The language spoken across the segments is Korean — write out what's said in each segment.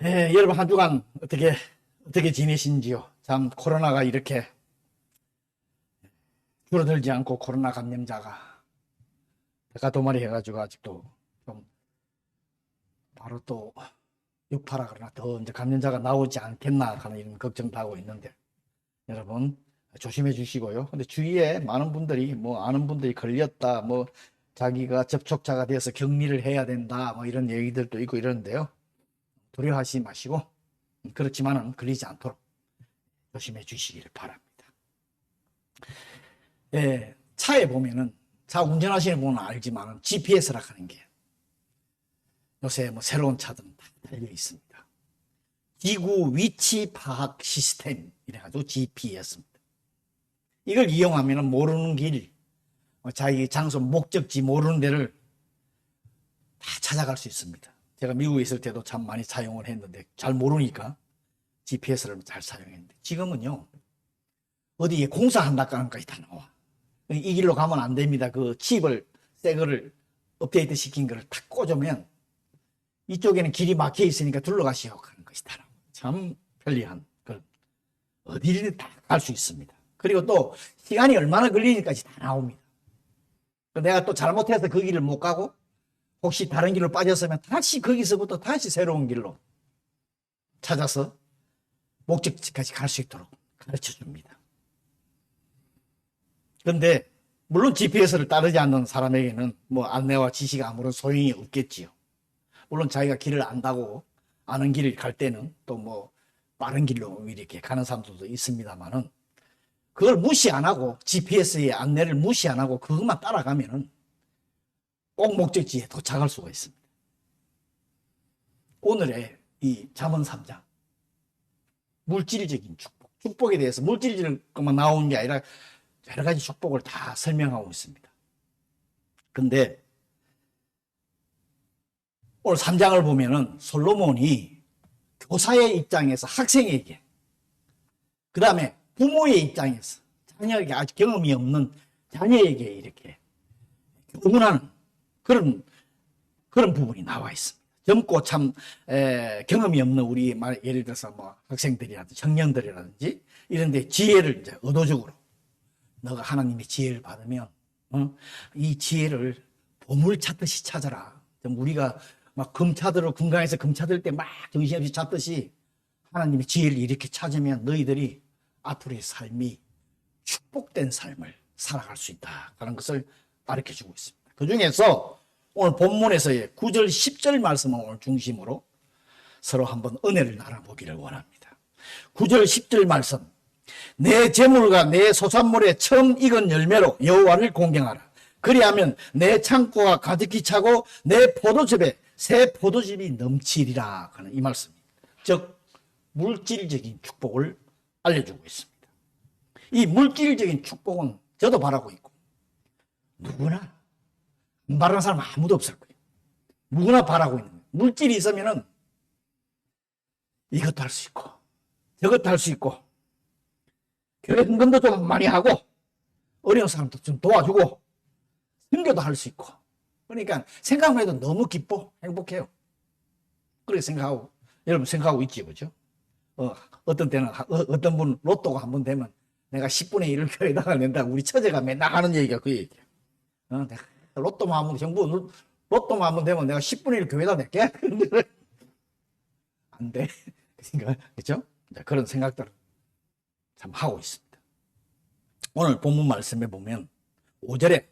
여러분 한 주간 어떻게 지내신지요? 참 코로나가 이렇게 줄어들지 않고 코로나 감염자가 대가도말이 해가지고 아직도 좀 바로 또 유파라 그러나 더 이제 감염자가 나오지 않겠나 하는 이런 걱정도 하고 있는데 여러분 조심해 주시고요. 근데 주위에 많은 분들이 아는 분들이 걸렸다 자기가 접촉자가 되어서 격리를 해야 된다 이런 얘기들도 있고 이러는데요. 두려워하지 마시고 그렇지만은 걸리지 않도록 조심해 주시기를 바랍니다. 차에 보면은 차 운전하시는 분은 알지만은 GPS라 하는 게 요새 새로운 차들은 다 달려 있습니다. 지구 위치 파악 시스템 이래가지고 GPS입니다. 이걸 이용하면은 모르는 길, 자기 장소 목적지 모르는 데를 다 찾아갈 수 있습니다. 제가 미국에 있을 때도 참 많이 사용을 했는데 잘 모르니까 GPS를 잘 사용했는데 지금은요 어디에 공사한다는 것까지 다 나와. 이 길로 가면 안 됩니다. 그 칩을 새 거를 업데이트 시킨 거를 탁 꽂으면 이쪽에는 길이 막혀 있으니까 둘러가시오 하는 것이 다 나와. 참 편리한 걸 어디든 다 갈 수 있습니다. 그리고 또 시간이 얼마나 걸리니까지 다 나옵니다. 내가 또 잘못해서 그 길을 못 가고 혹시 다른 길로 빠졌으면 다시 거기서부터 다시 새로운 길로 찾아서 목적지까지 갈 수 있도록 가르쳐 줍니다. 그런데 물론 GPS를 따르지 않는 사람에게는 안내와 지시가 아무런 소용이 없겠지요. 물론 자기가 길을 안다고 아는 길을 갈 때는 또 빠른 길로 이렇게 가는 사람들도 있습니다만은 그걸 무시 안 하고 GPS의 안내를 무시 안 하고 그것만 따라가면은 꼭 목적지에 도착할 수가 있습니다. 오늘의 이 잠언 3장 물질적인 축복에 대해서 물질적인 것만 나오는 게 아니라 여러 가지 축복을 다 설명하고 있습니다. 근데 오늘 3장을 보면은 솔로몬이 교사의 입장에서 학생에게 그 다음에 부모의 입장에서 자녀에게 아직 경험이 없는 자녀에게 이렇게 교훈하는 그런 부분이 나와 있습니다. 젊고 참 경험이 없는 우리 예를 들어서 학생들이라든지 청년들이라든지 이런데 지혜를 이제 의도적으로 너가 하나님의 지혜를 받으면 이 지혜를 보물 찾듯이 찾아라. 우리가 금차들을 군강에서 금차들 때 정신없이 찾듯이 하나님의 지혜를 이렇게 찾으면 너희들이 앞으로의 삶이 축복된 삶을 살아갈 수 있다 하는 것을 가르쳐주고 있습니다. 그 중에서 오늘 본문에서의 9절 10절 말씀을 오늘 중심으로 서로 한번 은혜를 나눠보기를 원합니다. 9절 10절 말씀 내 재물과 내 소산물에 처음 익은 열매로 여호와를 공경하라. 그리하면 내 창고가 가득히 차고 내 포도즙에 새 포도즙이 넘치리라 하는 이 말씀입니다. 즉 물질적인 축복을 알려주고 있습니다. 이 물질적인 축복은 저도 바라고 있고 누구나 안 바라는 사람 아무도 없을 거예요. 누구나 바라고 있는 거예요. 물질이 있으면은 이것도 할 수 있고 저것도 할 수 있고 교회 헌금도 좀 많이 하고 어려운 사람도 좀 도와주고 선교도 할 수 있고 그러니까 생각만 해도 너무 기뻐 행복해요. 그렇게 생각하고 여러분 생각하고 있지 그죠? 어떤 때는 어떤 분 로또가 한 번 되면 내가 10분의 1을 교회에다가 낸다. 우리 처제가 맨날 하는 얘기가 그 얘기야. 내가 로또만 한번 정부 로또만 한번 되면 내가 10분의 1 교회에다 낼게. 안 돼. 그러니까 그렇죠? 그런 생각들을 참 하고 있습니다. 오늘 본문 말씀에 보면 5절에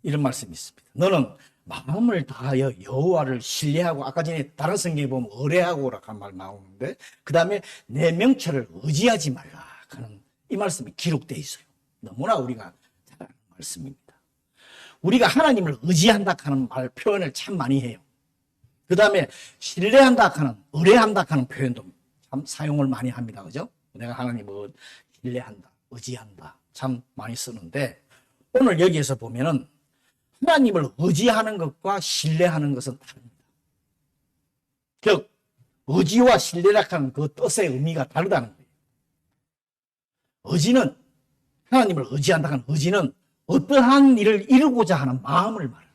이런 말씀이 있습니다. 너는 마음을 다하여 여호와를 신뢰하고 아까 전에 다른 성경에 보면 의뢰하고라는 말 나오는데 그 다음에 내 명철을 의지하지 말라 하는 이 말씀이 기록되어 있어요. 너무나 우리가 잘 아는 말씀입니다. 우리가 하나님을 의지한다 하는 말 표현을 참 많이 해요. 그 다음에 신뢰한다 하는 의뢰한다 하는 표현도 참 사용을 많이 합니다. 그죠? 내가 하나님을 신뢰한다 의지한다 참 많이 쓰는데 오늘 여기에서 보면은 하나님을 의지하는 것과 신뢰하는 것은 다릅니다. 즉 의지와 신뢰라는 그 뜻의 의미가 다르다는 거예요. 의지는 하나님을 의지한다는 의지는 어떠한 일을 이루고자 하는 마음을 말해요.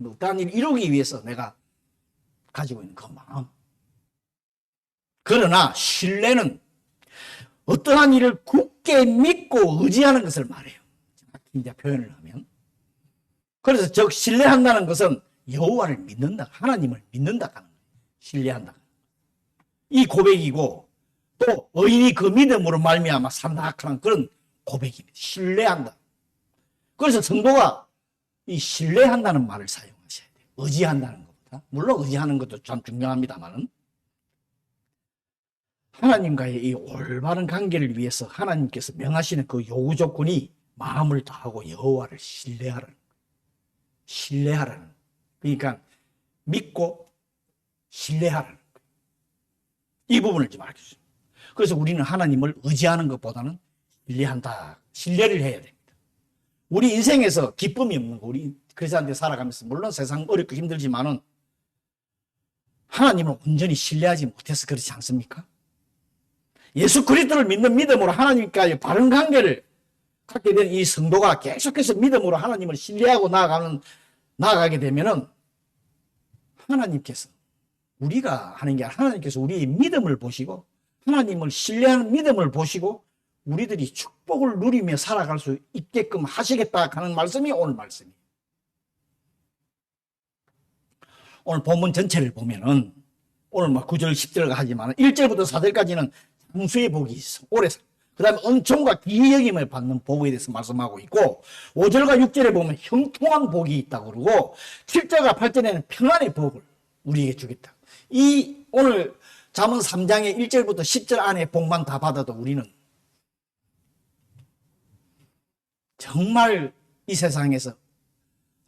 어떠한 일을 이루기 위해서 내가 가지고 있는 그 마음. 그러나 신뢰는 어떠한 일을 굳게 믿고 의지하는 것을 말해요. 이제 표현을 하면. 그래서 즉 신뢰한다는 것은 여호와를 믿는다, 하나님을 믿는다 하는 거예요. 신뢰한다. 이 고백이고 또 의인이 그 믿음으로 말미암아 산다 하는 그런 고백입니다. 신뢰한다. 그래서 성도가 이 신뢰한다는 말을 사용하셔야 돼요. 의지한다는 것보다. 물론 의지하는 것도 참 중요합니다만은 하나님과의 이 올바른 관계를 위해서 하나님께서 명하시는 그 요구 조건이 마음을 다하고 여호와를 신뢰하라는 거예요. 신뢰하라는. 그러니까 믿고 신뢰하라는 거예요. 이 부분을 좀 알려주세요. 그래서 우리는 하나님을 의지하는 것보다는 신뢰한다. 신뢰를 해야 됩니다. 우리 인생에서 기쁨이 없는 거, 우리 그리스도인들 살아가면서 물론 세상 어렵고 힘들지만은 하나님을 온전히 신뢰하지 못해서 그렇지 않습니까? 예수 그리스도를 믿는 믿음으로 하나님과의 바른 관계를 갖게 된 이 성도가 계속해서 믿음으로 하나님을 신뢰하고 나아가게 되면은 하나님께서 우리가 하는 게 아니라 하나님께서 우리의 믿음을 보시고 하나님을 신뢰하는 믿음을 보시고 우리들이 축복을 누리며 살아갈 수 있게끔 하시겠다 하는 말씀이 오늘 말씀이에요. 오늘 본문 전체를 보면은 오늘 막 9절 10절 하지만 1절부터 4절까지는 장수의 복이 있어. 오래 살. 그 다음에 은총과 귀히 여김을 받는 복에 대해서 말씀하고 있고 5절과 6절에 보면 형통한 복이 있다고 그러고 7절과 8절에는 평안의 복을 우리에게 주겠다. 이 오늘 잠언 3장의 1절부터 10절 안에 복만 다 받아도 우리는 정말 이 세상에서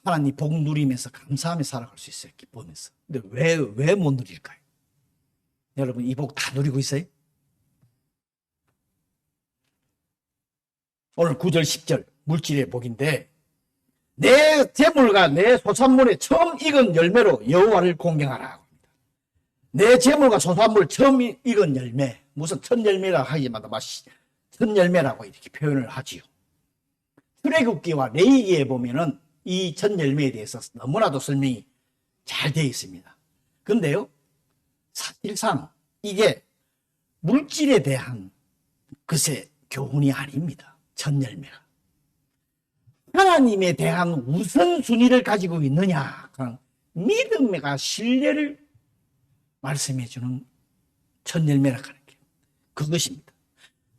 하나님 복 누리면서 감사하며 살아갈 수 있어요. 기쁘면서. 근데 왜 못 누릴까요? 여러분 이 복 다 누리고 있어요? 오늘 9절 10절 물질의 복인데 내 재물과 내 소산물의 처음 익은 열매로 여호와를 공경하라. 내 재물과 소산물 처음 익은 열매, 무슨 첫 열매라 하기마다 첫 열매라고 이렇게 표현을 하지요. 출애굽기와 레위기에 보면은 이 첫 열매에 대해서 너무나도 설명이 잘 되어 있습니다. 그런데요, 사실상 이게 물질에 대한 것의 교훈이 아닙니다. 첫 열매가. 하나님에 대한 우선순위를 가지고 있느냐, 믿음과 신뢰를 말씀해주는 첫 열매라고 하는 게 그것입니다.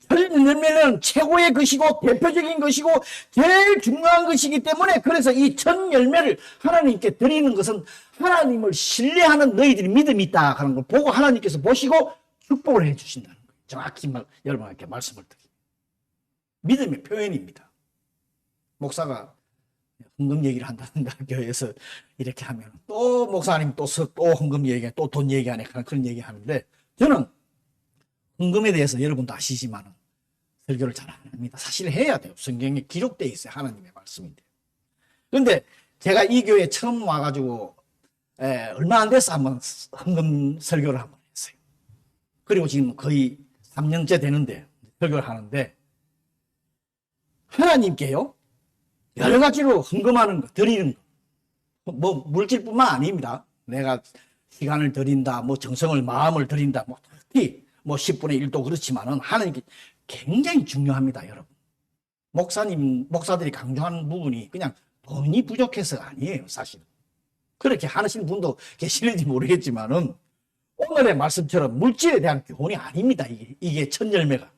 첫 열매는 최고의 것이고 대표적인 것이고 제일 중요한 것이기 때문에 그래서 이 첫 열매를 하나님께 드리는 것은 하나님을 신뢰하는 너희들이 믿음이 있다 하는 걸 보고 하나님께서 보시고 축복을 해주신다는 거예요. 정확히 여러분에게 말씀을 드립니다. 믿음의 표현입니다. 목사가 헌금 얘기를 한다든가 교회에서 이렇게 하면 또 목사님 또 헌금 얘기 또 돈 얘기하네 그런 얘기 하는데 저는 헌금에 대해서 여러분도 아시지만 설교를 잘 안 합니다. 사실 해야 돼요. 성경에 기록되어 있어요. 하나님의 말씀인데. 그런데 제가 이 교회에 처음 와가지고 얼마 안 돼서 한번 헌금 설교를 한번 했어요. 그리고 지금 거의 3년째 되는데 설교를 하는데 하나님께요 여러 가지로 헌금하는 거, 드리는 거. 뭐, 물질뿐만 아닙니다. 내가 시간을 드린다, 뭐, 정성을, 마음을 드린다, 뭐, 특히, 뭐, 10분의 1도 그렇지만은, 하나님께 굉장히 중요합니다, 여러분. 목사들이 강조하는 부분이 그냥 돈이 부족해서가 아니에요, 사실은. 그렇게 하시는 분도 계시는지 모르겠지만은, 오늘의 말씀처럼 물질에 대한 교훈이 아닙니다, 이게 첫 열매가.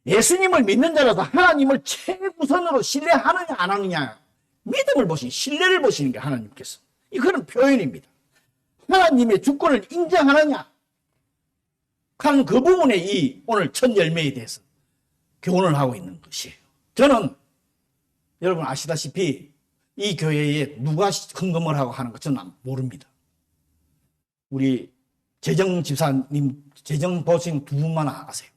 예수님을 믿는 자라서 하나님을 최우선으로 신뢰하느냐 안 하느냐 믿음을 보시는 신뢰를 보시는 게 하나님께서 이거는 표현입니다. 하나님의 주권을 인정하느냐 하는 그 부분에 이 오늘 첫 열매에 대해서 교훈을 하고 있는 것이에요. 저는 여러분 아시다시피 이 교회에 누가 헌금을 하고 하는 것 저는 모릅니다. 우리 재정 집사님 재정 보신 두 분만 아세요.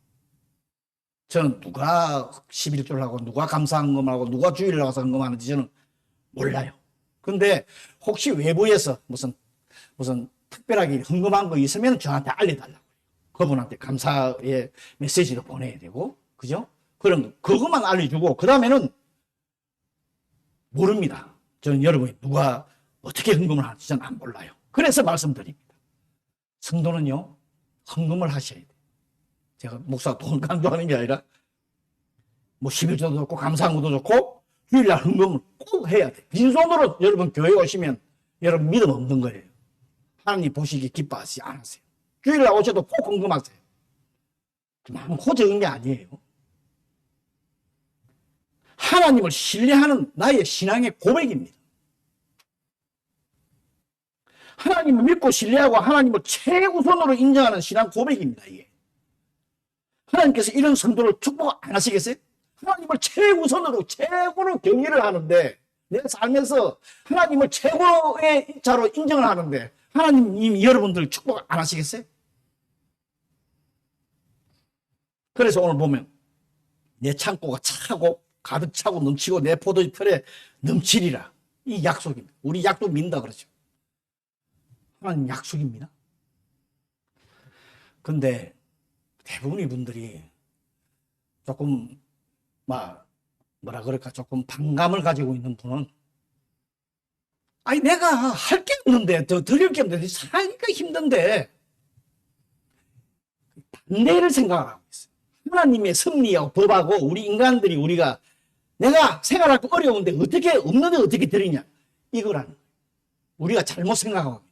저는 누가 11조를 하고 누가 감사헌금하고 누가 주일을 나가서 헌금하는지 저는 몰라요. 그런데 혹시 외부에서 무슨 특별하게 헌금한 거 있으면 저한테 알려달라고. 그분한테 감사의 메시지도 보내야 되고, 그죠? 그럼 그것만 알려주고 그 다음에는 모릅니다. 저는 여러분이 누가 어떻게 헌금을 하는지 저는 안 몰라요. 그래서 말씀드립니다. 성도는요 헌금을 하셔야 돼요. 제가 목사가 돈 강조하는 게 아니라 뭐 11조도 좋고 감사한 것도 좋고 주일날 헌금을 꼭 해야 돼요. 빈손으로 여러분 교회 오시면 여러분 믿음 없는 거예요. 하나님 보시기 기뻐하지 않으세요. 주일날 오셔도 꼭 헌금하세요. 많고 적은 게 아니에요. 하나님을 신뢰하는 나의 신앙의 고백입니다. 하나님을 믿고 신뢰하고 하나님을 최우선으로 인정하는 신앙 고백입니다. 이게. 하나님께서 이런 성도를 축복 안 하시겠어요? 하나님을 최우선으로 최고로 경외를 하는데 내 삶에서 하나님을 최고의 자로 인정을 하는데 하나님 여러분들 축복 안 하시겠어요? 그래서 오늘 보면 내 창고가 차고 가득 차고 넘치고 내 포도주 틀에 넘치리라. 이 약속입니다. 우리 약속 믿는다 그러죠. 하나님 약속입니다. 근데 대부분의 분들이 조금 뭐라 그럴까 조금 반감을 가지고 있는 분은 아니 내가 할 게 없는데 더 드릴 게 없는데 살기가 힘든데 반대를 생각하고 있어요. 하나님의 섭리하고 법하고 우리 인간들이 우리가 내가 생활하기 어려운데 어떻게 없는데 어떻게 드리냐 이거라는 거예요. 우리가 잘못 생각하고 있는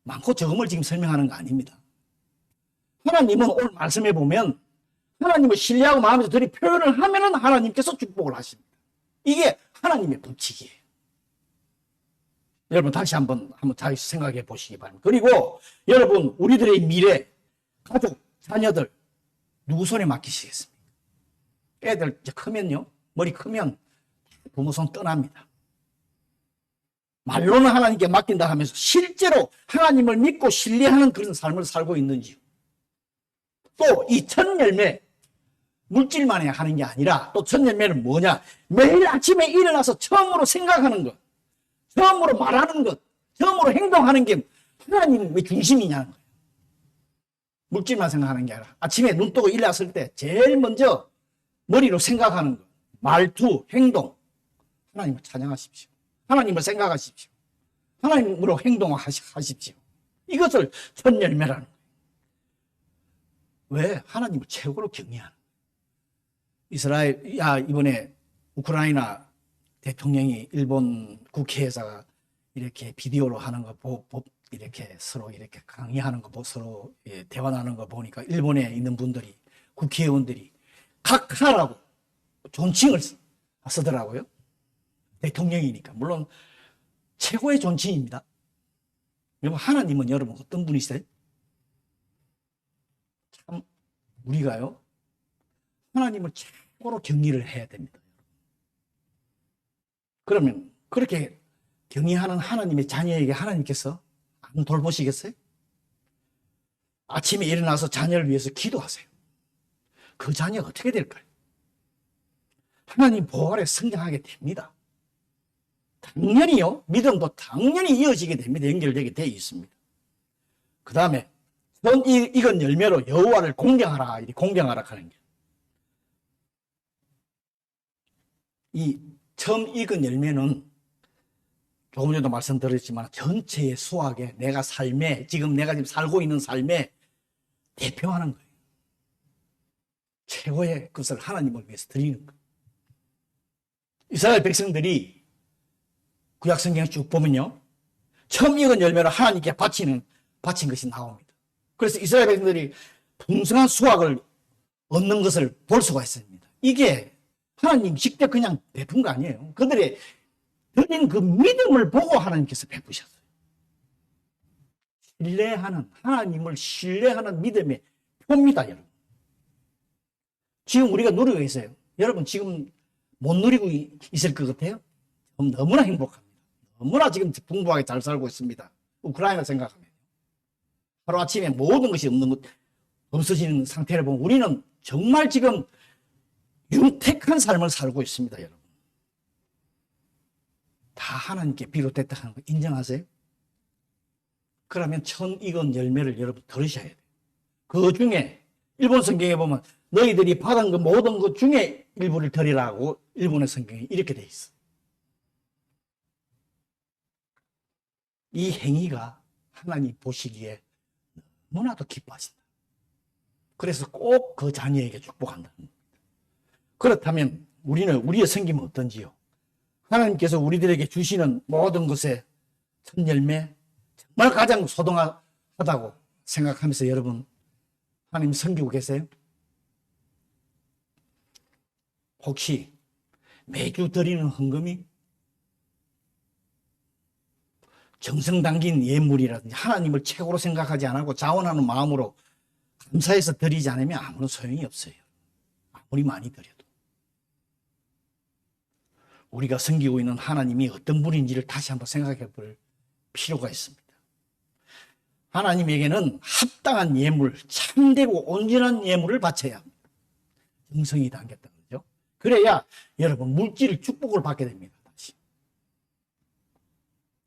많고 적음을 지금 설명하는 거 아닙니다. 하나님은 오늘 말씀해 보면 하나님을 신뢰하고 마음에서 들이 표현을 하면은 하나님께서 축복을 하십니다. 이게 하나님의 법칙이에요. 여러분 다시 한번 잘 생각해 보시기 바랍니다. 그리고 여러분 우리들의 미래, 가족, 자녀들 누구 손에 맡기시겠습니까? 애들 이제 크면요, 머리 크면 부모 손 떠납니다. 말로는 하나님께 맡긴다 하면서 실제로 하나님을 믿고 신뢰하는 그런 삶을 살고 있는지, 또 이 첫 열매 물질만에 하는 게 아니라 또 첫 열매는 뭐냐, 매일 아침에 일어나서 처음으로 생각하는 것, 처음으로 말하는 것, 처음으로 행동하는 게 하나님의 중심이냐는 거예요. 물질만 생각하는 게 아니라 아침에 눈 뜨고 일어났을 때 제일 먼저 머리로 생각하는 것, 말투, 행동, 하나님을 찬양하십시오. 하나님을 생각하십시오. 하나님으로 행동하십시오. 이것을 첫 열매라는 거예요. 왜? 하나님을 최고로 경외하는 거예요. 이스라엘, 이번에 우크라이나 대통령이 일본 국회에서 이렇게 비디오로 하는 거 보고 이렇게 서로 이렇게 강의하는 거 보고 서로 대화하는 거 보니까 일본에 있는 분들이, 국회의원들이 각하라고 존칭을 쓰더라고요. 대통령이니까. 물론 최고의 존칭입니다. 여러분, 하나님은 여러분 어떤 분이세요? 참 우리가요, 하나님을 최고로 경외를 해야 됩니다. 그러면 그렇게 경외하는 하나님의 자녀에게 하나님께서 안 돌보시겠어요? 아침에 일어나서 자녀를 위해서 기도하세요. 그 자녀가 어떻게 될까요? 하나님 보호 아래 성장하게 됩니다. 당연히요, 믿음도 당연히 이어지게 됩니다. 연결되게 되어 있습니다. 그 다음에 처음 익은 열매로 여호와를 공경하라, 이렇게 공경하라 하는 게, 이 처음 익은 열매는 조금 전에도 말씀드렸지만 전체의 수확에, 내가 삶에, 내가 지금 살고 있는 삶에 대표하는 거예요. 최고의 것을 하나님을 위해서 드리는 거예요. 이스라엘 백성들이 구약성경을 쭉 보면요, 처음 익은 열매를 하나님께 바친 것이 나옵니다. 그래서 이스라엘 백성들이 풍성한 수확을 얻는 것을 볼 수가 있습니다. 이게 하나님 직접 그냥 베푼 거 아니에요. 그들의 드린 그 믿음을 보고 하나님께서 베푸셨어요. 하나님을 신뢰하는 믿음의 표입니다, 여러분. 지금 우리가 누리고 있어요. 여러분 지금 못 누리고 있을 것 같아요? 너무나 행복합니다. 너무나 지금 풍부하게 잘 살고 있습니다. 우크라이나 생각하면 하루아침에 모든 것이 없어지는 상태를 보면 우리는 정말 지금 윤택한 삶을 살고 있습니다, 여러분. 다 하나님께 비롯됐다 하는 거 인정하세요? 그러면 천 익은 열매를 여러분 들으셔야 돼요. 그 중에 일본 성경에 보면 너희들이 받은 그 모든 것 중에 일부를 드리라고 일본의 성경에 이렇게 돼 있어. 이 행위가 하나님 보시기에 너무나도 기뻐하신다. 그래서 꼭 그 자녀에게 축복한다. 그렇다면 우리는 우리의 섬김은 어떤지요? 하나님께서 우리들에게 주시는 모든 것의 첫 열매, 정말 가장 소중하다고 생각하면서 여러분 하나님 섬기고 계세요? 혹시 매주 드리는 헌금이 정성 담긴 예물이라든지 하나님을 최고로 생각하지 않고 자원하는 마음으로 감사해서 드리지 않으면 아무런 소용이 없어요. 아무리 많이 드려도. 우리가 섬기고 있는 하나님이 어떤 분인지를 다시 한번 생각해 볼 필요가 있습니다. 하나님에게는 합당한 예물, 참되고 온전한 예물을 바쳐야 합니다. 정성이 담겼다 그러죠. 그래야 여러분 물질 축복을 받게 됩니다. 다시.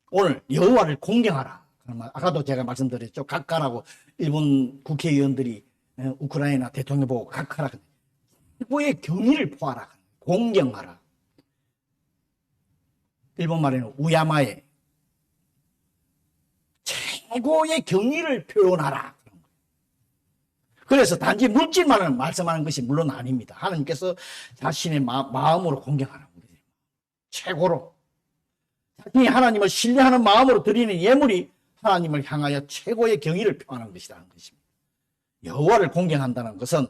오늘 여호와를 공경하라. 아까도 제가 말씀드렸죠. 각하라고 일본 국회의원들이 우크라이나 대통령 보고 각하라. 최고의 경의를 포하라. 공경하라. 일본 말에는 우야마에 최고의 경의를 표현하라. 그래서 단지 물질만을 말씀하는 것이 물론 아닙니다. 하나님께서 자신의 마음으로 공경하라. 최고로. 자신이 하나님을 신뢰하는 마음으로 드리는 예물이 하나님을 향하여 최고의 경의를 표하는 것이라는 것입니다. 여호와를 공경한다는 것은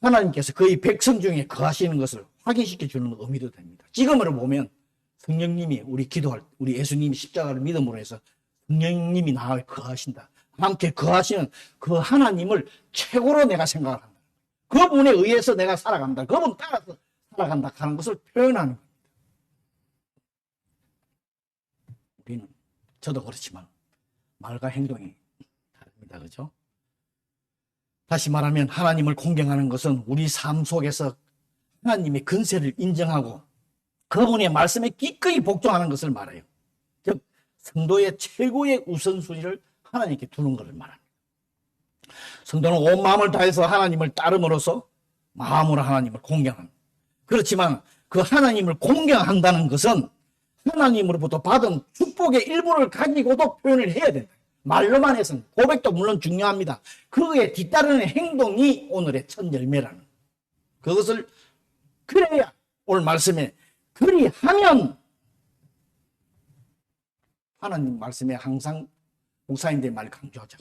하나님께서 그의 백성 중에 거하시는 것을 확인시켜 주는 의미도 됩니다. 지금으로 보면 성령님이 우리 예수님이 십자가를 믿음으로 해서 성령님이 나와 거하신다. 함께 거하시는 그 하나님을 최고로 내가 생각을 한다. 그분에 의해서 내가 살아간다. 그분 따라서 살아간다 하는 것을 표현하는 겁니다. 우리는 저도 그렇지만 말과 행동이 다릅니다. 그죠? 다시 말하면 하나님을 공경하는 것은 우리 삶 속에서 하나님의 근세를 인정하고 그분의 말씀에 기꺼이 복종하는 것을 말해요. 즉 성도의 최고의 우선순위를 하나님께 두는 것을 말합니다. 성도는 온 마음을 다해서 하나님을 따름으로써 마음으로 하나님을 공경합니다. 그렇지만 그 하나님을 공경한다는 것은 하나님으로부터 받은 축복의 일부를 가지고도 표현을 해야 된다. 말로만 해서는 고백도 물론 중요합니다. 그에 뒤따르는 행동이 오늘의 첫 열매라는 것. 그것을 그래야 오늘 말씀에 그리하면 하나님 말씀에 항상 목사님들 말 강조하죠.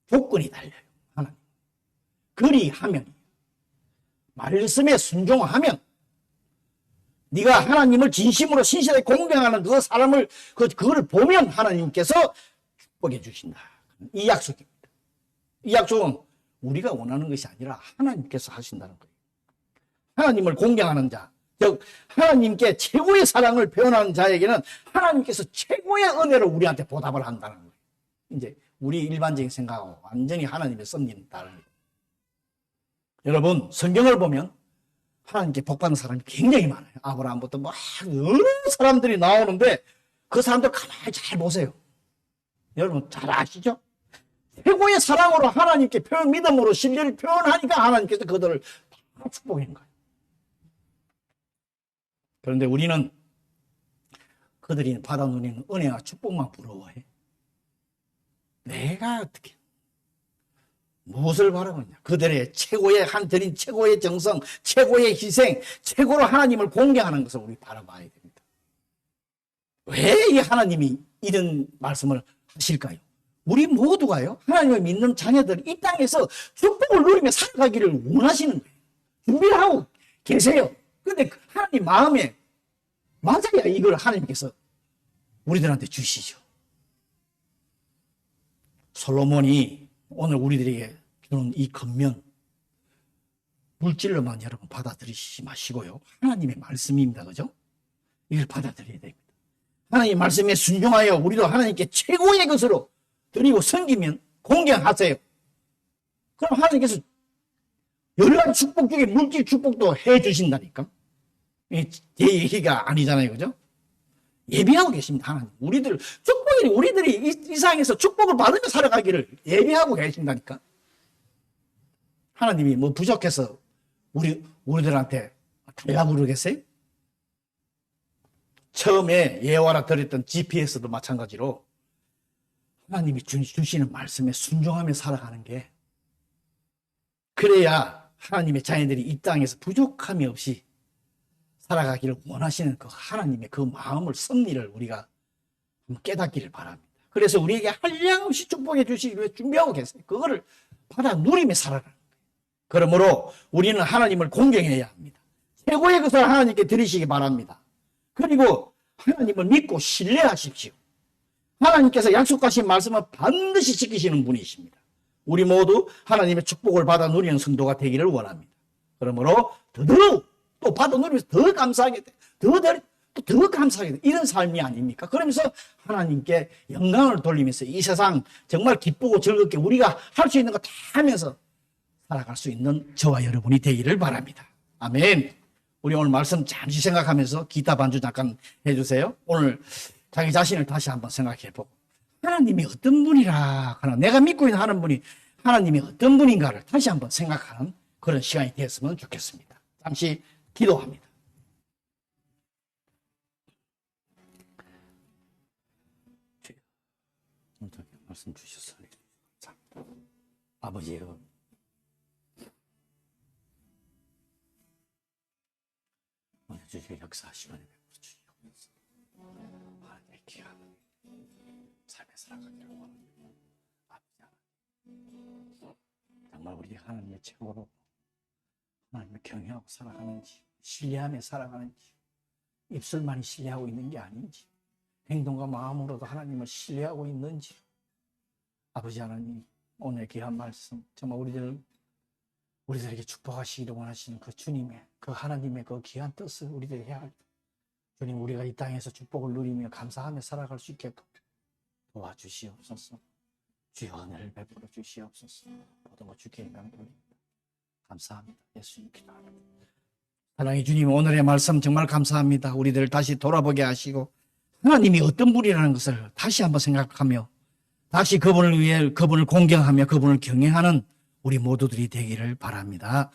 조건이 달려요. 하나님. 그리하면 말씀에 순종하면 네가 하나님을 진심으로 신실하게 공경하는 그 사람을 그걸 보면 하나님께서 축복해 주신다. 이 약속입니다. 이 약속은 우리가 원하는 것이 아니라 하나님께서 하신다는 거예요. 하나님을 공경하는 자, 즉 하나님께 최고의 사랑을 표현하는 자에게는 하나님께서 최고의 은혜로 우리한테 보답을 한다는 거예요. 이제 우리 일반적인 생각하고 완전히 하나님의 섭리는 다른 거예요. 여러분 성경을 보면 하나님께 복받는 사람이 굉장히 많아요. 아브라함부터 막 여러 사람들이 나오는데 그 사람들 가만히 잘 보세요. 여러분 잘 아시죠? 최고의 사랑으로 하나님께 믿음으로 신뢰를 표현하니까 하나님께서 그들을 다 축복한 거예요. 그런데 우리는 그들이 받아 누리는 은혜와 축복만 부러워해. 내가 어떻게 무엇을 바라고 있냐? 그들의 드린 최고의 정성, 최고의 희생, 최고로 하나님을 공경하는 것을 우리 바라봐야 됩니다. 왜 이 하나님이 이런 말씀을 하실까요? 우리 모두가요, 하나님을 믿는 자녀들 이 땅에서 축복을 누리며 살아가기를 원하시는 거예요. 준비를 하고 계세요. 그런데 하나님 마음에 맞아야 이걸 하나님께서 우리들한테 주시죠. 솔로몬이 오늘 우리들에게 주는 이 겉면 물질로만 여러분 받아들이시지 마시고요. 하나님의 말씀입니다. 그죠? 이걸 받아들여야 됩니다. 하나님의 말씀에 순종하여 우리도 하나님께 최고의 것으로 드리고 섬기면 공경하세요. 그럼 하나님께서 여러 가지 축복 중에 물질 축복도 해 주신다니까. 제 얘기가 아니잖아요. 그죠? 예비하고 계십니다. 하나님. 우리들이 이 세상에서 축복을 받으며 살아가기를 예비하고 계신다니까. 하나님이 뭐 부족해서 우리들한테 달라고 그러겠어요? 처음에 예화라 드렸던 GPS도 마찬가지로 하나님이 주시는 말씀에 순종하며 살아가는 게, 그래야 하나님의 자녀들이 이 땅에서 부족함이 없이 살아가기를 원하시는 그 하나님의 그 마음을, 섭리를 우리가 깨닫기를 바랍니다. 그래서 우리에게 한량없이 축복해 주시기 위해 준비하고 계세요. 그거를 받아 누리며 살아가는 거예요. 그러므로 우리는 하나님을 공경해야 합니다. 최고의 것을 하나님께 드리시기 바랍니다. 그리고 하나님을 믿고 신뢰하십시오. 하나님께서 약속하신 말씀은 반드시 지키시는 분이십니다. 우리 모두 하나님의 축복을 받아 누리는 성도가 되기를 원합니다. 그러므로 더더욱 또 받아 누리면서 더 감사하게 돼. 더 감사하게 돼. 이런 삶이 아닙니까? 그러면서 하나님께 영광을 돌리면서 이 세상 정말 기쁘고 즐겁게 우리가 할 수 있는 거 다 하면서 살아갈 수 있는 저와 여러분이 되기를 바랍니다. 아멘. 우리 오늘 말씀 잠시 생각하면서 기타 반주 잠깐 해주세요. 오늘 자기 자신을 다시 한번 생각해보고 하나님이 어떤 분이라 하나, 내가 믿고 있는 하는 분이 하나님이 어떤 분인가를 다시 한번 생각하는 그런 시간이 되었으면 좋겠습니다. 잠시 기도합니다. 말씀 주셨으니 아버지여, 오늘 주의 역사하시고 주시옵소서. 하나님의 귀한 삶에 살아가기를 원합니다. 아버지, 정말 우리 하나님의 최고로 하나님을 경외하고 살아가는지, 신뢰하며 살아가는지, 입술만이 신뢰하고 있는 게 아닌지, 행동과 마음으로도 하나님을 신뢰하고 있는지, 아버지 하나님, 오늘 귀한 말씀 정말 우리들에게 축복하시기를 원하시는 그 주님의, 그 하나님의 그 귀한 뜻을 우리들이 해야 할 때, 주님, 우리가 이 땅에서 축복을 누리며 감사하며 살아갈 수 있게 도와주시옵소서. 주여 은혜를 베풀어 주시옵소서. 모든 것 주께 영광 돌립니다. 감사합니다. 예수님 기도합니다. 사랑의 주님, 오늘의 말씀 정말 감사합니다. 우리들을 다시 돌아보게 하시고 하나님이 어떤 분이라는 것을 다시 한번 생각하며 다시 그분을 위해 그분을 공경하며 그분을 경외하는 우리 모두들이 되기를 바랍니다.